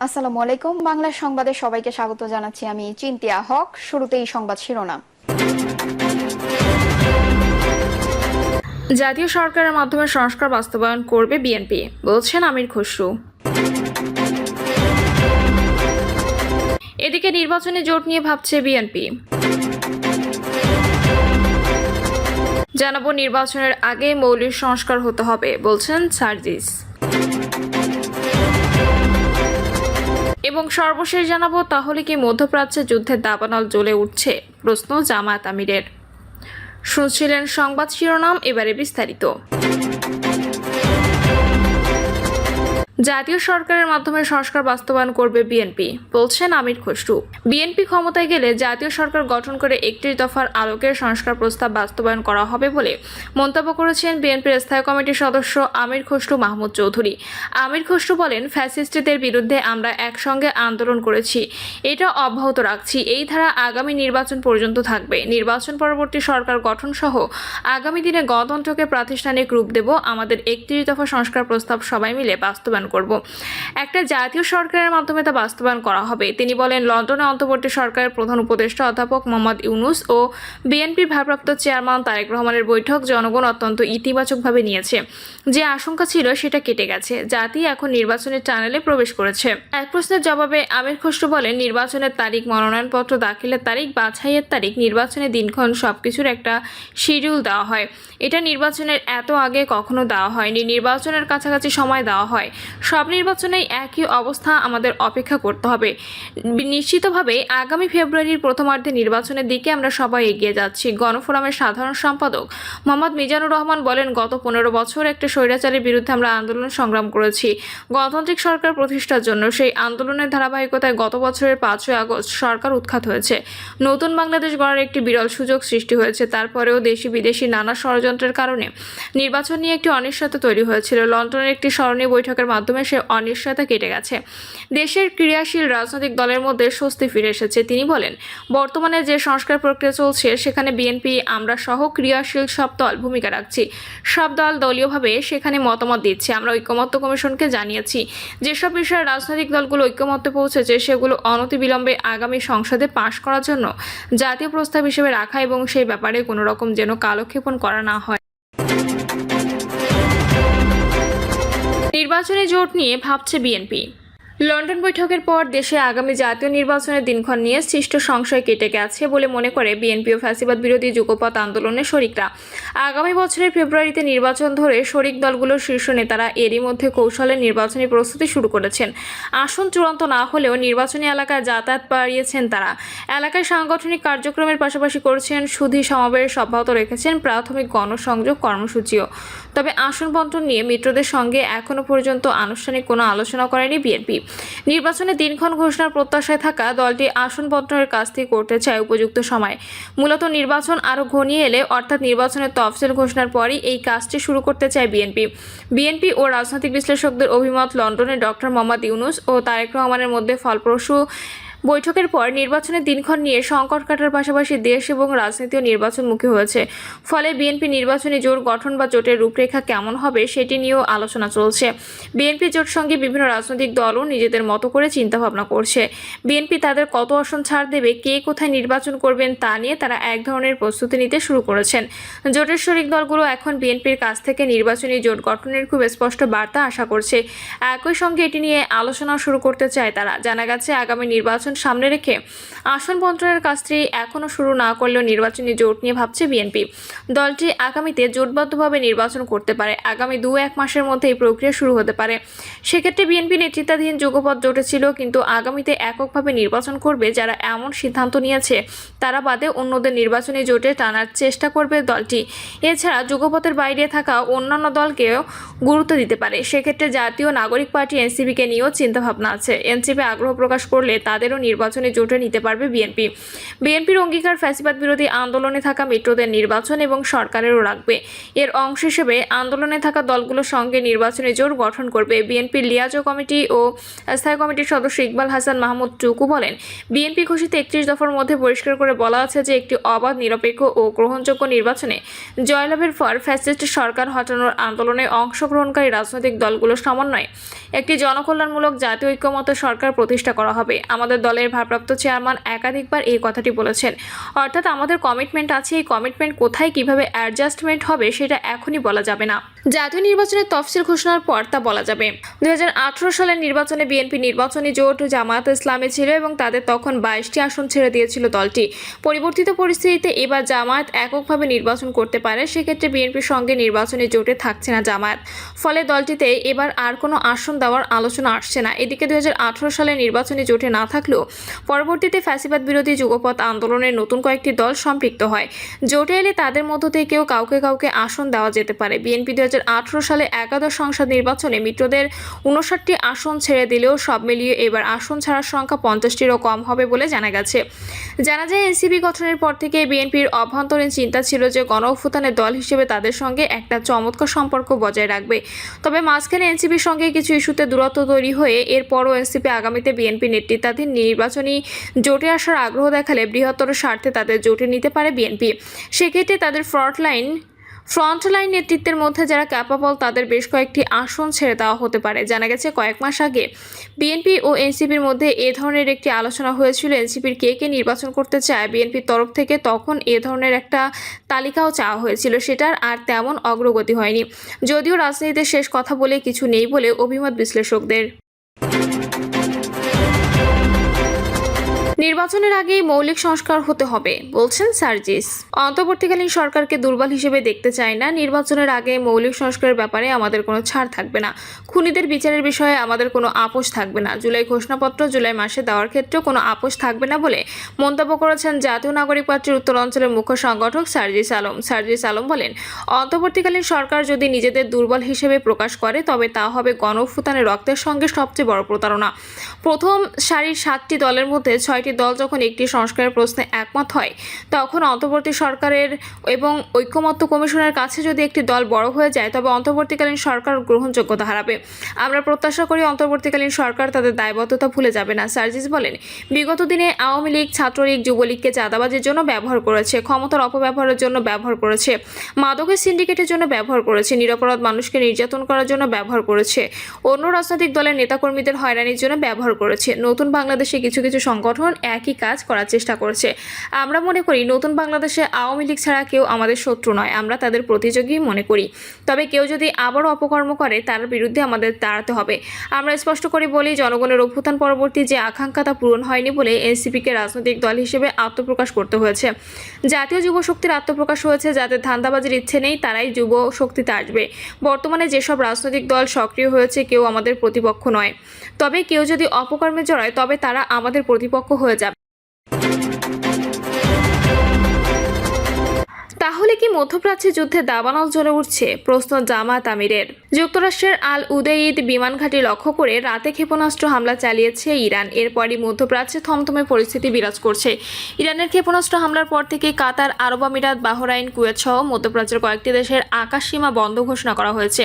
আসসালামু আলাইকুম। বাংলা সংবাদে সবাইকে স্বাগত জানাচ্ছি। আমি চিন্তিয়া হক। শুরুতেই সংবাদ শিরোনাম। জাতীয় সরকারের মাধ্যমে সংস্কার বাস্তবায়ন করবে বিএনপি, বলছেন আমির খসরু। এদিকে নির্বাচনে জোট নিয়ে ভাবছে বিএনপি। জানাবো নির্বাচনের আগে মৌলিক সংস্কার হতে হবে, বলছেন সার্জিস। এবং সর্বশেষ জানাবো, তাহলে কি মধ্যপ্রাচ্যে যুদ্ধের দাবানল জ্বলে উঠছে, প্রশ্ন জামায়াত আমিরের। শুনছিলেন সংবাদ শিরোনাম, এবারে বিস্তারিত। জাতীয় সরকারের মাধ্যমে সংস্কার বাস্তবায়ন করবে বিএনপি, বলছেন আমির খসরু। বিএনপি ক্ষমতায় গেলে জাতীয় সরকার গঠন করে 31 দফার আলোকে সংস্কার প্রস্তাব বাস্তবায়ন করা হবে বলে মন্তব্য করেছেন বিএনপির স্থায়ী কমিটির সদস্য আমির খসরু মাহমুদ চৌধুরী। আমির খসরু বলেন, ফ্যাসিস্টদের বিরুদ্ধে আমরা একসঙ্গে আন্দোলন করেছি, এটা অব্যাহত রাখছি। এই ধারা আগামী নির্বাচন পর্যন্ত থাকবে। নির্বাচন পরবর্তী সরকার গঠন সহ আগামী দিনে গণতন্ত্রকে প্রাতিষ্ঠানিক রূপ দেব। আমাদের 31 দফা সংস্কার প্রস্তাব সবাই মিলে বাস্তবায়ন করব। একটা জাতীয় সরকারের মাধ্যমে তা বাস্তবায়ন করা হবে। তিনি বলেন, লন্ডনে অন্তর্বর্তী সরকারের প্রধান উপদেষ্টা অধ্যাপক মোহাম্মদ ইউনূস ও বিএনপির ভারপ্রাপ্ত চেয়ারম্যান তারেক রহমানের বৈঠক জনগণ অত্যন্ত ইতিবাচকভাবে নিয়েছে। যে আশঙ্কা ছিল সেটা কেটে গেছে। জাতি এখন নির্বাচনের টানেলে প্রবেশ করেছে। এক প্রশ্নের জবাবে আমির খসরু বলেন, নির্বাচনের তারিখ, মনোনয়নপত্র দাখিলের তারিখ, বাছাইয়ের তারিখ, নির্বাচনের দিনক্ষণ সবকিছুর একটা শিডিউল দেওয়া হয়। এটা নির্বাচনের এত আগে কখনো দেওয়া হয়নি। নির্বাচনের কাছাকাছি সময় দেওয়া হয়। সব নির্বাচনেই একই অবস্থা, আমাদের অপেক্ষা করতে হবে। নিশ্চিতভাবে আগামী ফেব্রুয়ারির প্রথমার্ধে নির্বাচনের দিকে আমরা সবাই এগিয়ে যাচ্ছি। গণফোরামের সাধারণ সম্পাদক মোহাম্মদ মিজানুর রহমান বলেন, গত 15 বছর একটা স্বৈরাচারের বিরুদ্ধে আমরা আন্দোলন সংগ্রাম করেছি গণতান্ত্রিক সরকার প্রতিষ্ঠার জন্য। সেই আন্দোলনের ধারাবাহিকতায় গত বছরের 5ই আগস্ট সরকার উৎখাত হয়েছে। নতুন বাংলাদেশ গড়ার একটি বিরল সুযোগ সৃষ্টি হয়েছে। তারপরেও দেশি বিদেশি নানা ষড়যন্ত্রের কারণে নির্বাচন নিয়ে একটি অনিশ্চয়তা তৈরি হয়েছিল। লন্ডনের একটি স্মরণীয় বৈঠকের মাধ্যমে সে অনিশ্চয়তা কেটে গেছে। দেশের ক্রিয়াশীল রাজনৈতিক দলের মধ্যে স্বস্তি ফিরে এসেছে। তিনি বলেন, বর্তমানে যে সংস্কার প্রক্রিয়া চলছে সেখানে বিএনপি, আমরা সহ ক্রিয়াশীল সব দল ভূমিকা রাখছি। সব দল দলীয়ভাবে সেখানে মতামত দিচ্ছে। আমরা ঐকমত্য কমিশনকে জানিয়েছি। যেসব বিষয়ে রাজনৈতিক দলগুলো ঐকমত্যে পৌঁছেছে সেগুলো অনতিবিলম্বে আগামী সংসদে পাশ করার জন্য জাতীয় প্রস্তাব হিসেবে রাখা এবং সেই ব্যাপারে কোনো রকম যেন কালক্ষেপণ করা না হয়। নির্বাচনী জোট নিয়ে ভাবছে বিএনপি। লন্ডন বৈঠকের পর দেশে আগামী জাতীয় নির্বাচনের দিনক্ষণ নিয়ে সৃষ্ট সংশয় কেটে গেছে বলে মনে করে বিএনপি ও ফ্যাসিবাদ বিরোধী যুগপৎ আন্দোলনের শরিকরা। আগামী বছরের ফেব্রুয়ারিতে নির্বাচন ধরে শরিক দলগুলোর শীর্ষ নেতারা এরই মধ্যে কৌশলে নির্বাচনী প্রস্তুতি শুরু করেছেন। আসন চূড়ান্ত না হলেও নির্বাচনী এলাকায় যাতায়াত বাড়িয়েছেন তারা। এলাকায় সাংগঠনিক কার্যক্রমের পাশাপাশি করছেন সুধী সমাবেশ অব্যাহত রেখেছেন, প্রাথমিক গণসংযোগ কর্মসূচিও। তবে আসন বণ্টন নিয়ে মিত্রদের সঙ্গে এখনো পর্যন্ত আনুষ্ঠানিক কোনো আলোচনা করেনি বিএনপি। নির্বাচনের দিনক্ষণ ঘোষণার প্রত্যাশায় থাকা দলটি আসন বণ্টনের কাজটি করতে চায় উপযুক্ত সময়। মূলত নির্বাচন আরও ঘনিয়ে এলে, অর্থাৎ নির্বাচনের তফসিল ঘোষণার পরই এই কাজটি শুরু করতে চায় বিএনপি ও রাজনৈতিক বিশ্লেষকদের অভিমত, লন্ডনে ডক্টর মোহাম্মদ ইউনূস ও তারেক রহমানের মধ্যে ফলপ্রসূ বৈঠকের পর নির্বাচনের দিনক্ষণ নিয়ে সংকট কাটার পাশাপাশি দেশ এবং রাজনীতিও নির্বাচনমুখী হয়েছে। ফলে বিএনপি নির্বাচনী জোট গঠন বা জোটের রূপরেখা কেমন হবে সেটি নিয়েও আলোচনা চলছে। বিএনপি জোট সঙ্গে বিভিন্ন রাজনৈতিক দলও নিজেদের মতো করে চিন্তাভাবনা করছে। বিএনপি তাদের কত আসন ছাড় দেবে, কে কোথায় নির্বাচন করবেন তা নিয়ে তারা এক ধরনের প্রস্তুতি নিতে শুরু করেছেন। জোটের শরিক দলগুলো এখন বিএনপির কাছ থেকে নির্বাচনী জোট গঠনের খুব স্পষ্ট বার্তা আশা করছে। একই সঙ্গে এটি নিয়ে আলোচনা শুরু করতে চায় তারা। জানা গেছে, আগামী নির্বাচন সামনে রেখে আসন বণ্টনের কাজটি এখনও শুরু না করলেও নির্বাচনী জোট নিয়ে ভাবছে বিএনপি। দলটি আগামীতে জোটবদ্ধভাবে নির্বাচন করতে পারে। আগামী 2-1 মাসের মধ্যে এই প্রক্রিয়া শুরু হতে পারে। সেক্ষেত্রে বিএনপি নেতৃত্বাধীন যুগপৎ জোটে ছিল, কিন্তু আগামীতে এককভাবে নির্বাচন করবে। যারা এমন সিদ্ধান্ত নিয়েছে তারা বাদে অন্যদের নির্বাচনী জোটে টানার চেষ্টা করবে দলটি। এছাড়া যুগপথের বাইরে থাকা অন্যান্য দলকেও গুরুত্ব দিতে পারে। সেক্ষেত্রে জাতীয় নাগরিক পার্টি এনসিপিকে নিয়েও চিন্তাভাবনা আছে। এনসিপি আগ্রহ প্রকাশ করলে তাদেরও নির্বাচনে জোটে নিতে পারবে বিএনপি। বিএনপির অঙ্গীকার ফ্যাসিবাদ বিরোধী আন্দোলনে থাকা মিত্রদের নির্বাচন এবং সরকারেরও রাখবে। এর অংশ হিসেবে আন্দোলনে থাকা দলগুলোর সঙ্গে নির্বাচনী জোট গঠন করবে। বিএনপির লিয়াজো কমিটি ও স্থায়ী কমিটির সদস্য ইকবাল হাসান মাহমুদ টুকু বলেন, বিএনপি ঘোষিত 31 দফার মধ্যে পরিষ্কার করে বলা আছে যে একটি অবাধ, নিরপেক্ষ ও গ্রহণযোগ্য নির্বাচনে জয়লাভের পর ফ্যাসিস্ট সরকার হটানোর আন্দোলনে অংশগ্রহণকারী রাজনৈতিক দলগুলোর সমন্বয়ে একটি জনকল্যাণমূলক জাতীয় ঐক্যমত্য সরকার প্রতিষ্ঠা করা হবে। আমাদের দলের ভারপ্রাপ্ত চেয়ারম্যান একাধিকবার এই কথাটি বলেছেন। অর্থাৎ আমাদের কমিটমেন্ট আছে, এই কমিটমেন্ট কোথায় কিভাবে অ্যাডজাস্টমেন্ট হবে সেটা এখনই বলা যাবে না। জাতীয় নির্বাচনের তফসিল ঘোষণার পর তা বলা যাবে। 2018 সালের নির্বাচনে বিএনপি নির্বাচনী জোট জামায়াত ইসলামে ছিল এবং তাদের তখন 22টি আসন ছেড়ে দিয়েছিল দলটি। পরিবর্তিত পরিস্থিতিতে এবার জামায়াত এককভাবে নির্বাচন করতে পারে, সেক্ষেত্রে বিএনপির সঙ্গে নির্বাচনী জোটে থাকছে না জামায়াত। ফলে দলটিতে এবার আর কোনো আসন দেওয়ার আলোচনা আসছে না। এদিকে 2018 সালে নির্বাচনী জোটে না থাকলেও পরবর্তীতে ফ্যাসিবাদ বিরোধী যুগপৎ আন্দোলনের নতুন কয়েকটি দল সম্পৃক্ত হয়। জোটে এলে তাদের মধ্য থেকেও কাউকে আসন দেওয়া যেতে পারে। বিএনপি 2018 সালে একাদশ সংসদ নির্বাচনে মিত্রদের 59টি আসন ছেড়ে দিলেও সব মিলিয়ে এবার আসন ছাড়ার সংখ্যা 50টিরও কম হবে বলে জানা গেছে। জানা যায়, এনসিপি গঠনের পর থেকে বিএনপির অভ্যন্তরীণ চিন্তা ছিল যে গণ অভ্যুত্থানের দল হিসেবে তাদের সঙ্গে একটা চমৎকার সম্পর্ক বজায় রাখবে। তবে মাঝখানে এনসিপির সঙ্গে কিছু ইস্যুতে দূরত্ব তৈরি হয়ে এরপরও এনসিপি আগামীতে বিএনপি নেতৃত্বাধীন নির্বাচনী জোটে আসার আগ্রহ দেখালে বৃহত্তর স্বার্থে তাদের জোটে নিতে পারে বিএনপি। সেক্ষেত্রে তাদের ফ্রন্টলাইন নেতৃত্বের মধ্যে যারা ক্যাপাবল তাদের বেশ কয়েকটি আসন ছেড়ে দেওয়া হতে পারে। জানা গেছে, কয়েক মাস আগে বিএনপি ও এনসিপির মধ্যে এ ধরনের একটি আলোচনা হয়েছিল। এনসিপির কে নির্বাচন করতে চায় বিএনপির তরফ থেকে, তখন এ ধরনের একটা তালিকাও চাওয়া হয়েছিল। সেটার আর তেমন অগ্রগতি হয়নি, যদিও রাজনীতিতে শেষ কথা বলে কিছু নেই বলে অভিমত বিশ্লেষকদের। নির্বাচনের আগেই মৌলিক সংস্কার হতে হবে বলছেন সার্জিস। অন্তর্বর্তীকালীন সরকারকে দুর্বল হিসেবে দেখতে চাই না। নির্বাচনের আগে মৌলিক সংস্কারের ব্যাপারে আমাদের কোনো ছাড় থাকবে না। খুনিদের বিচারের বিষয়ে আমাদের কোনো আপোষ থাকবে না। জুলাই ঘোষণাপত্র জুলাই মাসে দেওয়ার ক্ষেত্রেও কোনো আপোষ থাকবে না বলে মন্তব্য করেছেন জাতীয় নাগরিক পার্টির উত্তরাঞ্চলের মুখ্য সংগঠক সার্জিস আলম বলেন, অন্তর্বর্তীকালীন সরকার যদি নিজেদের দুর্বল হিসেবে প্রকাশ করে তবে তা হবে গণ অভ্যুত্থানের রক্তের সঙ্গে সবচেয়ে বড় প্রতারণা। প্রথম সারির 7টি দলের মধ্যে 6টি দল যখন একটি সংস্কারের প্রশ্নে একমত হয়, তখন অন্তর্বর্তী সরকারের এবং ঐক্যমত্য কমিশনের কাছে যদি একটি দল বড় হয়ে যায় তবে অন্তর্বর্তীকালীন সরকার গ্রহণযোগ্যতা হারাবে। আমরা প্রত্যাশা করি অন্তর্বর্তীকালীন সরকার তাদের দায়বদ্ধতা ভুলে যাবে না। সার্জিস বলেন, বিগত দিনে আওয়ামী লীগ, ছাত্রলীগ, যুবলীগকে চাঁদাবাজির জন্য ব্যবহার করেছে, ক্ষমতার অপব্যবহারের জন্য ব্যবহার করেছে, মাদকের সিন্ডিকেটের জন্য ব্যবহার করেছে, নিরপরাধ মানুষকে নির্যাতন করার জন্য ব্যবহার করেছে, অন্য রাজনৈতিক দলের নেতাকর্মীদের হয়রানির জন্য ব্যবহার করেছে। নতুন বাংলাদেশে কিছু সংগঠন একই কাজ করার চেষ্টা করছে। আমরা মনে করি নতুন বাংলাদেশে আওয়ামী লীগ ছাড়া কেউ আমাদের শত্রু নয়, আমরা তাদের প্রতিযোগী মনে করি। তবে কেউ যদি আবারও অপকর্ম করে তার বিরুদ্ধে আমাদের দাঁড়াতে হবে। আমরা স্পষ্ট করে বলি, জনগণের অভ্যুত্থান পরবর্তী যে আকাঙ্ক্ষা তা পূরণ হয়নি বলে এনসিপিকে রাজনৈতিক দল হিসেবে আত্মপ্রকাশ করতে হয়েছে। জাতীয় যুব শক্তির আত্মপ্রকাশ হয়েছে। যাদের ধান্দাবাজির ইচ্ছে নেই তারাই যুব শক্তিতে আসবে। বর্তমানে যেসব রাজনৈতিক দল সক্রিয় হয়েছে কেউ আমাদের প্রতিপক্ষ নয়, তবে কেউ যদি অপকর্মে জড়ায় তবে তারা আমাদের প্রতিপক্ষ হয়ে যাবে। তাহলে কি মধ্যপ্রাচ্যে যুদ্ধে দাবানল জ্বলে উঠছে? প্রশ্ন জামায়াত আমিরের। যুক্তরাষ্ট্রের আল উদেইদ বিমান ঘাঁটি লক্ষ্য করে রাতে ক্ষেপণাস্ত্র হামলা চালিয়েছে ইরান। এরপরই মধ্যপ্রাচ্যে থমথমে পরিস্থিতি বিরাজ করছে। ইরানের ক্ষেপণাস্ত্র হামলার পর থেকে কাতার, আরব আমিরাত, বাহরাইন, কুয়েত সহ মধ্যপ্রাচ্যের কয়েকটি দেশের আকাশসীমা বন্ধ ঘোষণা করা হয়েছে।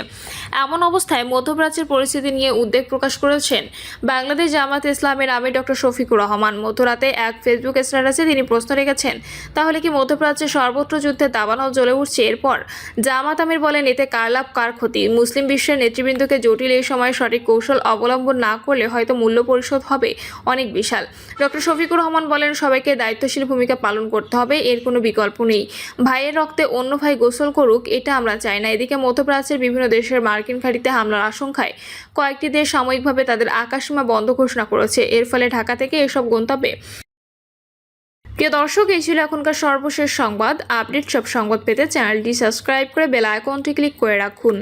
এমন অবস্থায় মধ্যপ্রাচ্যের পরিস্থিতি নিয়ে উদ্বেগ প্রকাশ করেছেন বাংলাদেশ জামায়াত ইসলামের আমির ডক্টর শফিকুর রহমান। মধ্যরাতে এক ফেসবুক স্ট্যাটাসে তিনি প্রশ্ন রেখেছেন, তাহলে কি মধ্যপ্রাচ্যে সর্বত্র যুদ্ধে দাবানল জ্বলে উঠছে? এরপর জামায়াত আমির বলেন, এতে কার লাভ কার ক্ষতি? মুসলিম বিশ্বের নেতৃবৃন্দকে জটিল এই সময় সঠিক কৌশল অবলম্বন না করলে হয়তো মূল্য পরিশোধ হবে অনেক বিশাল। ডক্টর শফিকুর রহমান বলেন, সবাইকে দায়িত্বশীল ভূমিকা পালন করতে হবে, এর কোনো বিকল্প নেই। ভাইয়ের রক্তে অন্য ভাই গোসল করুক, এটা আমরা চাই না। এদিকে মধ্যপ্রাচ্যের বিভিন্ন দেশের মার্কিন ঘাঁটিতে হামলার আশঙ্কায় কয়েকটি দেশ সাময়িকভাবে তাদের আকাশসীমা বন্ধ ঘোষণা করেছে। এর ফলে ঢাকা থেকে এসব গন্তব্যে। প্রিয় দর্শক, এই ছিল এখনকার সর্বশেষ সংবাদ। আপডেট সব সংবাদ পেতে চ্যানেলটি সাবস্ক্রাইব করে বেল আইকনটি ক্লিক করে রাখুন।